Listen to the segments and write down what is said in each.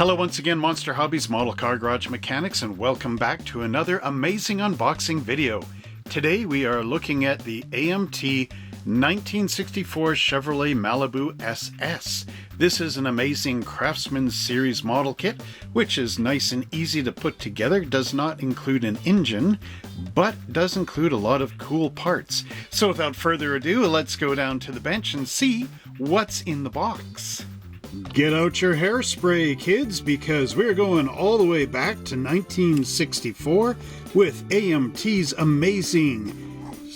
Hello once again, Monster Hobbies Model Car Garage Mechanics, and welcome back to another amazing unboxing video. Today we are looking at the AMT 1964 Chevrolet Malibu SS. This is an amazing Craftsman series model kit, which is nice and easy to put together, does not include an engine, but does include a lot of cool parts. So without further ado, let's go down to the bench and see what's in the box. Get out your hairspray, kids, because we're going all the way back to 1964 with AMT's amazing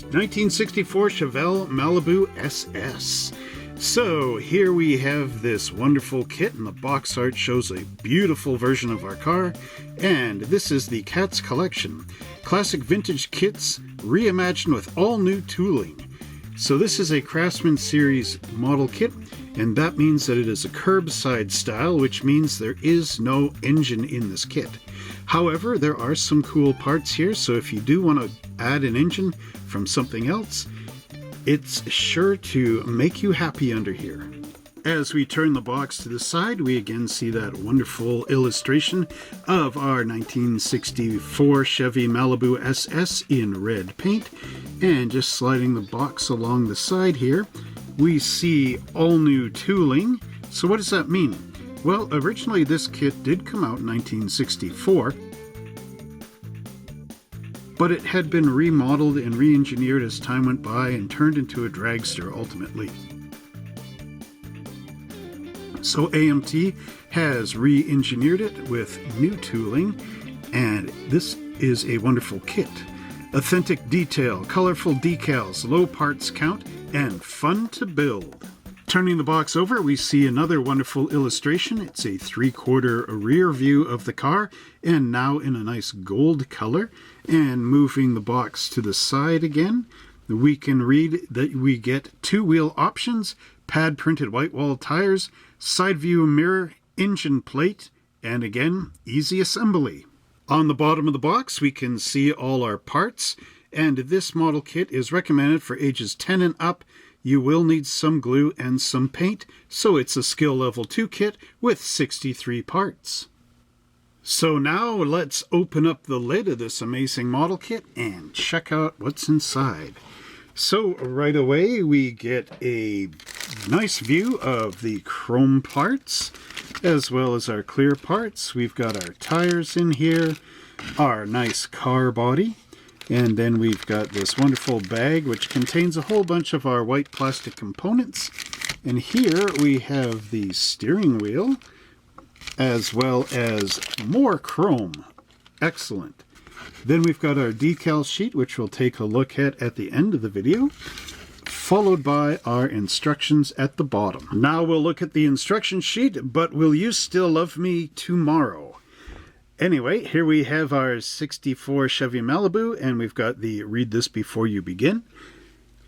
1964 Chevelle Malibu SS. So here we have this wonderful kit, and the box art shows a beautiful version of our car. And this is the Cat's Collection. Classic vintage kits reimagined with all new tooling. So this is a Craftsman series model kit, and that means that it is a curbside style, which means there is no engine in this kit. However, there are some cool parts here, so if you do want to add an engine from something else, it's sure to make you happy under here. As we turn the box to the side, we again see that wonderful illustration of our 1964 Chevy Malibu SS in red paint. And just sliding the box along the side here, we see all new tooling. So what does that mean? Well, originally this kit did come out in 1964, but it had been remodeled and re-engineered as time went by and turned into a dragster ultimately. So AMT has re-engineered it with new tooling, and this is a wonderful kit. Authentic detail, colorful decals, low parts count, and fun to build. Turning the box over, we see another wonderful illustration. It's a 3/4 rear view of the car, and now in a nice gold color. And moving the box to the side again, we can read that we get 2-wheel options, pad printed white wall tires, side view mirror, engine plate, and again, easy assembly. On the bottom of the box, we can see all our parts, and this model kit is recommended for ages 10 and up. You will need some glue and some paint, so it's a skill level 2 kit with 63 parts. So now let's open up the lid of this amazing model kit and check out what's inside. So right away we get a nice view of the chrome parts as well as our clear parts. We've got our tires in here, our nice car body, and then we've got this wonderful bag which contains a whole bunch of our white plastic components. And here we have the steering wheel as well as more chrome. Excellent. Then we've got our decal sheet, which we'll take a look at the end of the video, followed by our instructions at the bottom. Now we'll look at the instruction sheet, but will you still love me tomorrow? Anyway, here we have our 64 Chevy Malibu, and we've got the read this before you begin.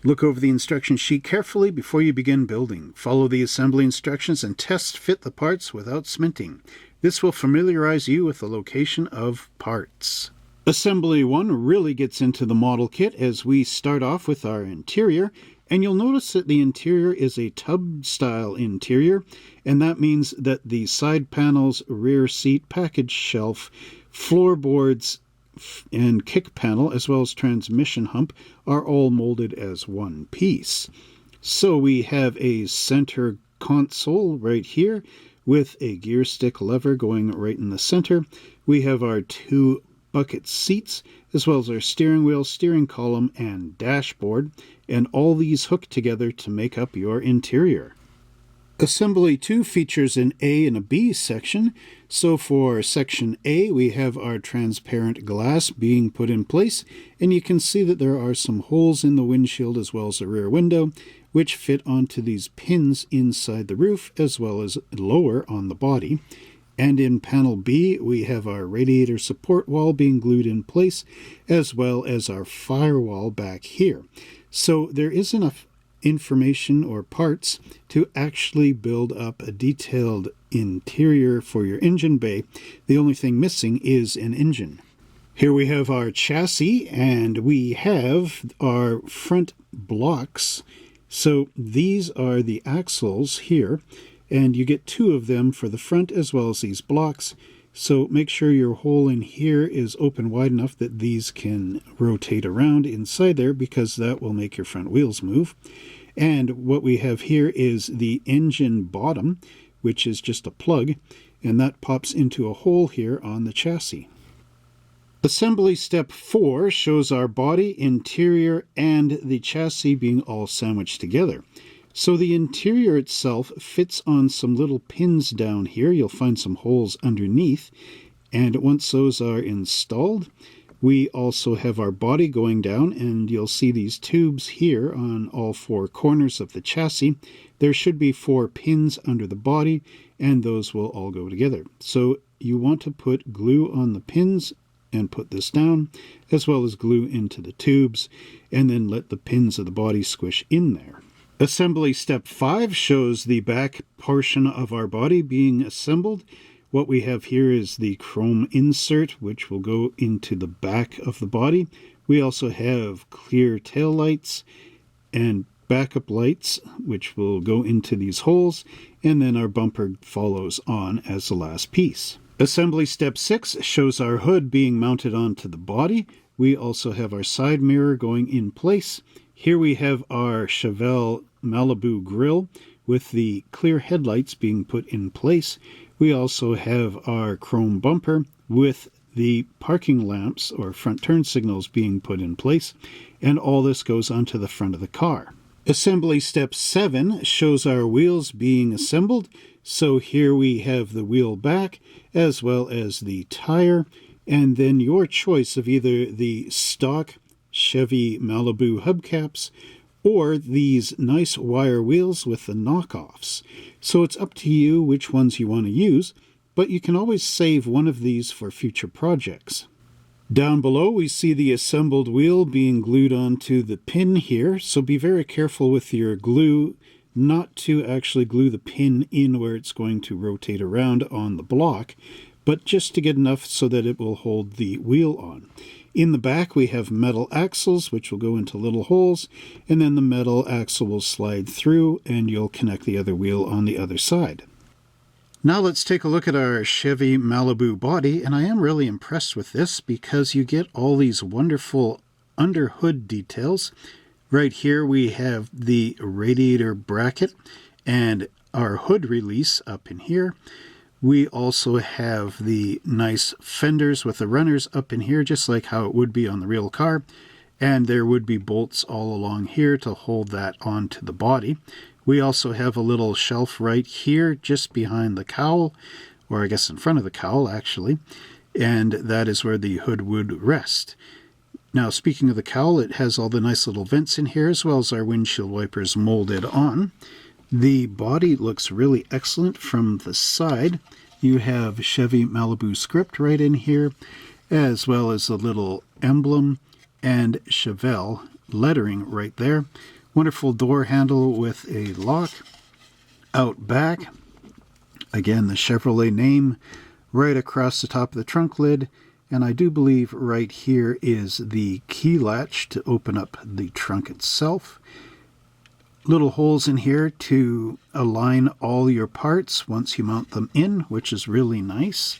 Look over the instruction sheet carefully before you begin building. Follow the assembly instructions and test fit the parts without cementing. This will familiarize you with the location of parts. Assembly 1 really gets into the model kit as we start off with our interior, and you'll notice that the interior is a tub style interior, and that means that the side panels, rear seat, package shelf, floorboards, and kick panel, as well as transmission hump, are all molded as one piece. So we have a center console right here with a gear stick lever going right in the center. We have our 2 bucket seats, as well as our steering wheel, steering column, and dashboard, and all these hook together to make up your interior. Assembly 2 features an A and a B section. So for section A, we have our transparent glass being put in place, and you can see that there are some holes in the windshield as well as the rear window, which fit onto these pins inside the roof as well as lower on the body. And in panel B, we have our radiator support wall being glued in place, as well as our firewall back here. So there is enough information or parts to actually build up a detailed interior for your engine bay. The only thing missing is an engine. Here we have our chassis, and we have our front blocks. So these are the axles here, and you get 2 of them for the front as well as these blocks. So make sure your hole in here is open wide enough that these can rotate around inside there, because that will make your front wheels move. And what we have here is the engine bottom, which is just a plug, and that pops into a hole here on the chassis. Assembly step 4 shows our body, interior, and the chassis being all sandwiched together. So the interior itself fits on some little pins down here. You'll find some holes underneath, and once those are installed, we also have our body going down, and you'll see these tubes here on all 4 corners of the chassis. There should be 4 pins under the body, and those will all go together. So you want to put glue on the pins and put this down, as well as glue into the tubes, and then let the pins of the body squish in there. Assembly step 5 shows the back portion of our body being assembled. What we have here is the chrome insert, which will go into the back of the body. We also have clear tail lights and backup lights, which will go into these holes, and then our bumper follows on as the last piece. Assembly step 6 shows our hood being mounted onto the body. We also have our side mirror going in place. Here we have our Chevelle Malibu grille with the clear headlights being put in place. We also have our chrome bumper with the parking lamps or front turn signals being put in place, and all this goes onto the front of the car. Assembly step 7 shows our wheels being assembled. So here we have the wheel back as well as the tire, and then your choice of either the stock Chevy Malibu hubcaps or these nice wire wheels with the knockoffs. So it's up to you which ones you want to use, but you can always save one of these for future projects. Down below we see the assembled wheel being glued onto the pin here, so be very careful with your glue not to actually glue the pin in where it's going to rotate around on the block, but just to get enough so that it will hold the wheel on. In the back we have metal axles which will go into little holes, and then the metal axle will slide through and you'll connect the other wheel on the other side. Now let's take a look at our Chevy Malibu body, and I am really impressed with this because you get all these wonderful under hood details. Right here we have the radiator bracket and our hood release up in here. We also have the nice fenders with the runners up in here, just like how it would be on the real car. And there would be bolts all along here to hold that onto the body. We also have a little shelf right here just behind the cowl, or I guess in front of the cowl actually, and that is where the hood would rest. Now speaking of the cowl, it has all the nice little vents in here as well as our windshield wipers molded on. The body looks really excellent from the side. You have Chevy Malibu script right in here, as well as a little emblem and Chevelle lettering right there. Wonderful door handle with a lock. Out back, again the Chevrolet name right across the top of the trunk lid, and I do believe right here is the key latch to open up the trunk itself. Little holes in here to align all your parts once you mount them in, which is really nice.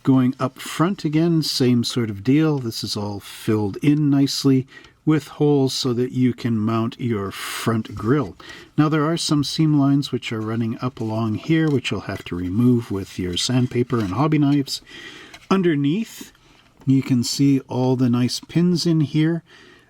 Going up front again, same sort of deal. This is all filled in nicely with holes so that you can mount your front grille. Now there are some seam lines which are running up along here, which you'll have to remove with your sandpaper and hobby knives. Underneath, you can see all the nice pins in here.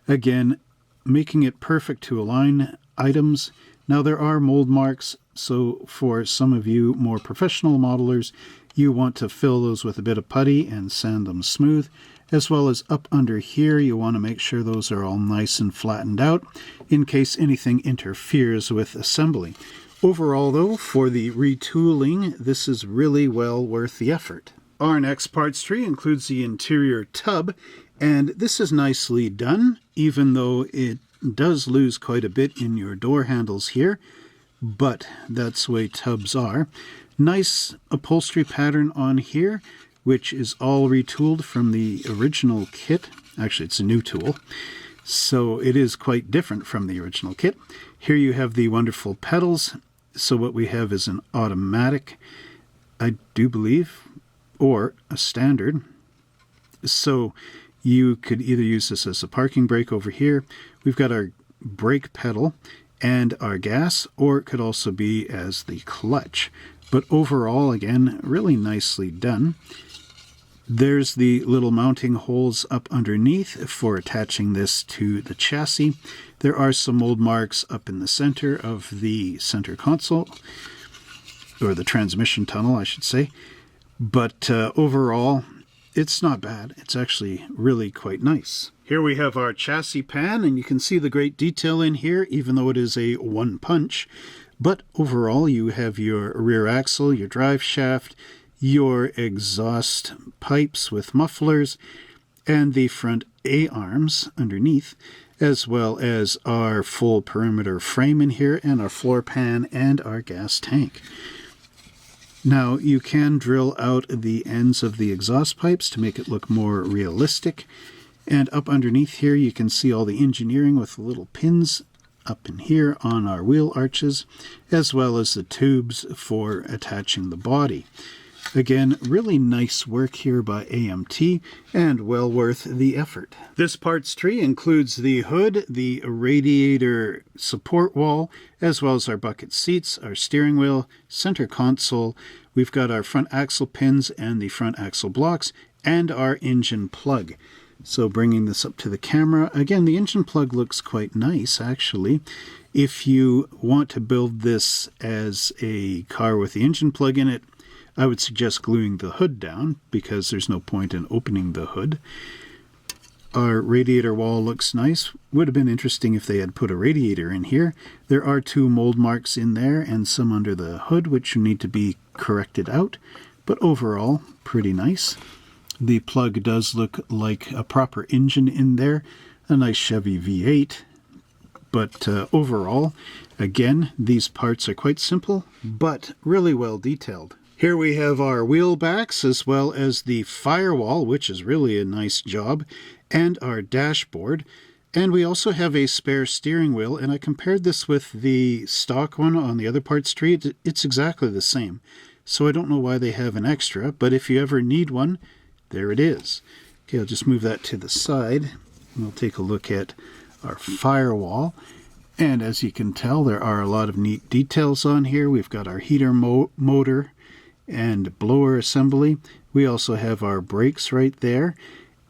Again, making it perfect to align items. Now there are mold marks, so for some of you more professional modelers, you want to fill those with a bit of putty and sand them smooth, as well as up under here you want to make sure those are all nice and flattened out in case anything interferes with assembly. Overall though, for the retooling, this is really well worth the effort. Our next parts tree includes the interior tub, and this is nicely done, even though it does lose quite a bit in your door handles here, but that's the way tubs are. Nice upholstery pattern on here, which is all retooled from the original kit. Actually, it's a new tool, so it is quite different from the original kit. Here you have the wonderful pedals, So what we have is an automatic, I do believe, or a standard. So you could either use this as a parking brake over here. We've got our brake pedal and our gas, or it could also be as the clutch. But overall, again, really nicely done. There's the little mounting holes up underneath for attaching this to the chassis. There are some mold marks up in the center of the center console, or the transmission tunnel, I should say. But overall, it's not bad. It's actually really quite nice. Here we have our chassis pan, and you can see the great detail in here, even though it is a one punch. But overall, you have your rear axle, your drive shaft, your exhaust pipes with mufflers, and the front A-arms underneath, as well as our full perimeter frame in here, and our floor pan, and our gas tank. Now, you can drill out the ends of the exhaust pipes to make it look more realistic. And up underneath here, you can see all the engineering with the little pins up in here on our wheel arches, as well as the tubes for attaching the body. Again, really nice work here by AMT, and well worth the effort. This parts tree includes the hood, the radiator support wall, as well as our bucket seats, our steering wheel, center console. We've got our front axle pins and the front axle blocks, and our engine plug. So bringing this up to the camera, again, the engine plug looks quite nice, actually. If you want to build this as a car with the engine plug in it, I would suggest gluing the hood down, because there's no point in opening the hood. Our radiator wall looks nice. Would have been interesting if they had put a radiator in here. There are 2 mold marks in there and some under the hood, which need to be corrected out. But overall, pretty nice. The plug does look like a proper engine in there, a nice Chevy V8. But overall, again, these parts are quite simple, but really well detailed. Here we have our wheel backs, as well as the firewall, which is really a nice job, and our dashboard. And we also have a spare steering wheel, and I compared this with the stock one on the other parts tree. It's exactly the same. So I don't know why they have an extra, but if you ever need one, there it is. Okay, I'll just move that to the side, and we'll take a look at our firewall. And as you can tell, there are a lot of neat details on here. We've got our heater motor and blower assembly. We also have our brakes right there.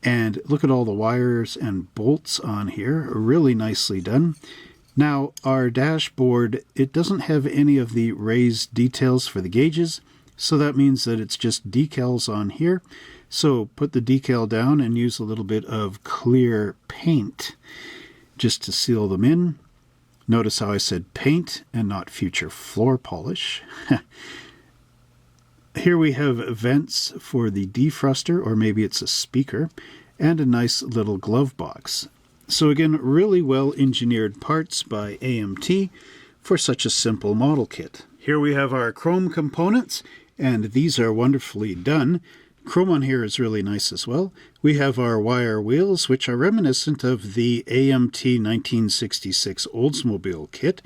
And look at all the wires and bolts on here. Really nicely done. Now, our dashboard, it doesn't have any of the raised details for the gauges, so that means that it's just decals on here. So put the decal down and use a little bit of clear paint just to seal them in. Notice how I said paint and not future floor polish. Here we have vents for the defroster, or maybe it's a speaker, and a nice little glove box. So again, really well engineered parts by AMT for such a simple model kit. Here we have our chrome components, and these are wonderfully done. Chrome on here is really nice as well. We have our wire wheels, which are reminiscent of the AMT 1966 Oldsmobile kit.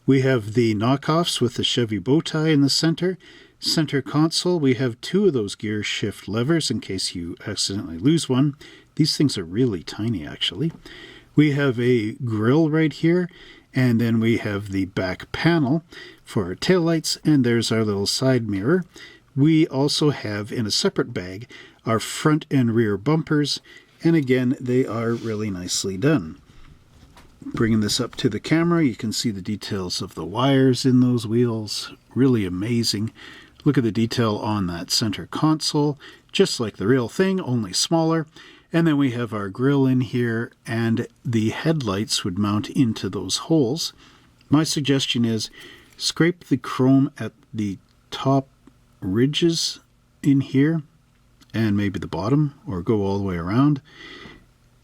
We have the knockoffs with the Chevy bow tie in the center. Center console, we have 2 of those gear shift levers in case you accidentally lose one. These things are really tiny, actually. We have a grille right here, and then we have the back panel for our taillights, and there's our little side mirror. We also have, in a separate bag, our front and rear bumpers, and again, they are really nicely done. Bringing this up to the camera, you can see the details of the wires in those wheels. Really amazing. Look at the detail on that center console, just like the real thing, only smaller. And then we have our grille in here, and the headlights would mount into those holes. My suggestion is scrape the chrome at the top ridges in here, and maybe the bottom, or go all the way around.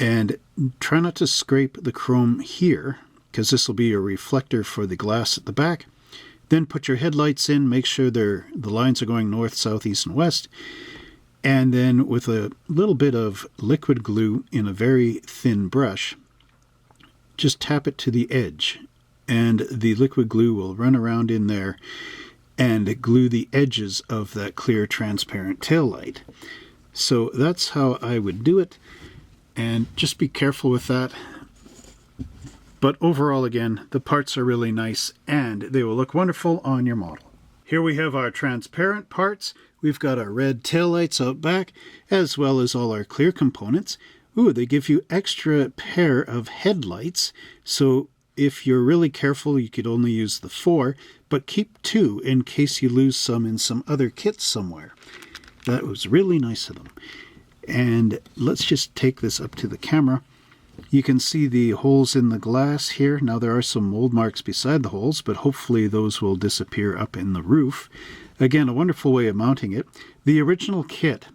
And try not to scrape the chrome here, because this will be a reflector for the glass at the back. Then put your headlights in, make sure the lines are going north, south, east, and west. And then with a little bit of liquid glue in a very thin brush, just tap it to the edge and the liquid glue will run around in there and glue the edges of that clear transparent tail light. So that's how I would do it, and just be careful with that. But overall, again, the parts are really nice and they will look wonderful on your model. Here we have our transparent parts. We've got our red taillights out back, as well as all our clear components. Ooh, they give you extra pair of headlights, so if you're really careful, you could only use the 4, but keep 2 in case you lose some in some other kits somewhere. That was really nice of them. And let's just take this up to the camera. You can see the holes in the glass here. Now there are some mold marks beside the holes, but hopefully those will disappear up in the roof. Again, a wonderful way of mounting it. The original kit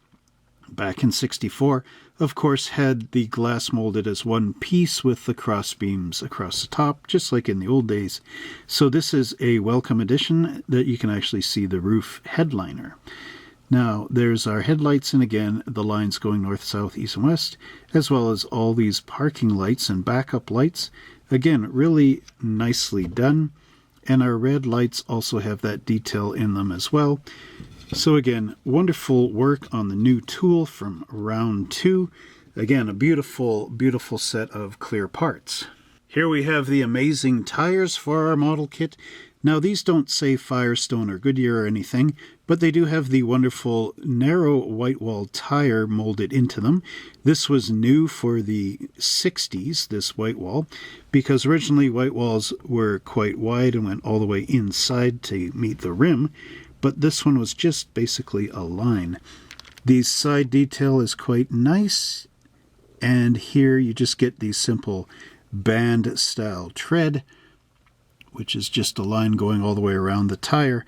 back in '64, of course, had the glass molded as one piece with the cross beams across the top, just like in the old days. So this is a welcome addition that you can actually see the roof headliner. Now, there's our headlights, and again, the lines going north, south, east, and west, as well as all these parking lights and backup lights. Again, really nicely done. And our red lights also have that detail in them as well. So again, wonderful work on the new tool from round 2. Again, a beautiful, beautiful set of clear parts. Here we have the amazing tires for our model kit. Now these don't say Firestone or Goodyear or anything, but they do have the wonderful narrow white wall tire molded into them. This was new for the 60s, this white wall, because originally white walls were quite wide and went all the way inside to meet the rim, but this one was just basically a line. The side detail is quite nice, and here you just get the simple band style tread, which is just a line going all the way around the tire,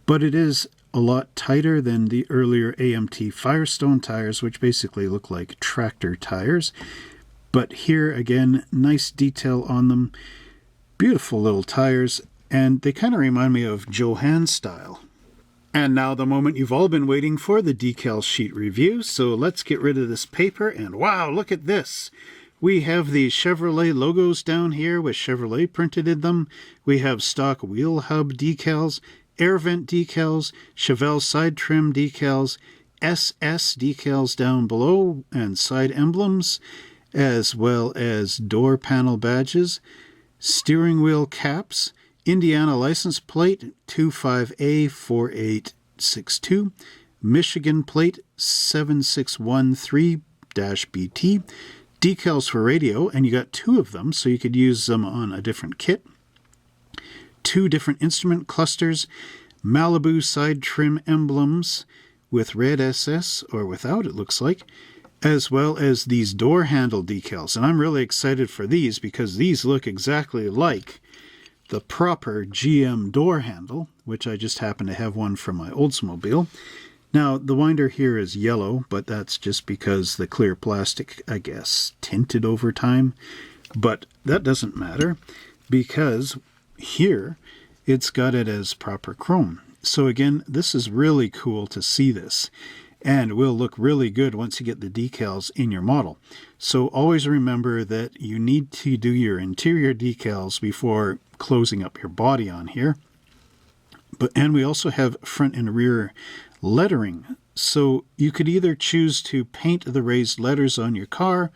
but it is a lot tighter than the earlier AMT Firestone tires, which basically look like tractor tires. But here again, nice detail on them, beautiful little tires, and they kind of remind me of Johann style. And now the moment you've all been waiting for, the decal sheet review. So let's get rid of this paper, and wow, look at this! We have the Chevrolet logos down here with Chevrolet printed in them. We have stock wheel hub decals, air vent decals, Chevelle side trim decals, SS decals down below, and side emblems, as well as door panel badges, steering wheel caps, Indiana license plate 25A4862, Michigan plate 7613-BT, decals for radio, and you got 2 of them, so you could use them on a different kit. 2 different instrument clusters, Malibu side trim emblems with red SS, or without it looks like, as well as these door handle decals. And I'm really excited for these because these look exactly like the proper GM door handle, which I just happen to have one from my Oldsmobile. Now, the winder here is yellow, but that's just because the clear plastic, I guess, tinted over time. But that doesn't matter, because here it's got it as proper chrome. So again, this is really cool to see this, and will look really good once you get the decals in your model. So always remember that you need to do your interior decals before closing up your body on here. And we also have front and rear lettering, so you could either choose to paint the raised letters on your car,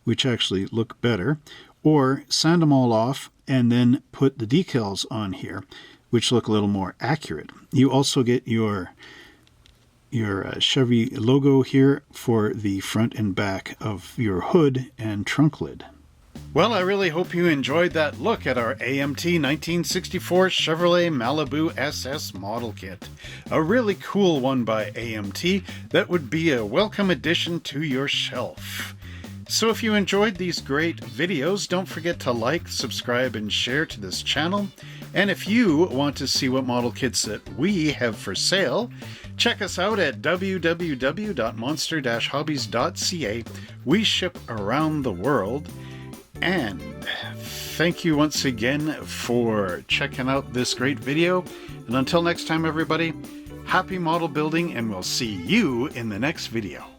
which actually look better, or sand them all off and then put the decals on here, which look a little more accurate. You also get your Chevy logo here for the front and back of your hood and trunk lid. Well, I really hope you enjoyed that look at our AMT 1964 Chevrolet Malibu SS model kit. A really cool one by AMT that would be a welcome addition to your shelf. So if you enjoyed these great videos, don't forget to like, subscribe, and share to this channel. And if you want to see what model kits that we have for sale, check us out at www.monster-hobbies.ca. We ship around the world. And thank you once again for checking out this great video. And until next time, everybody, happy model building, and we'll see you in the next video.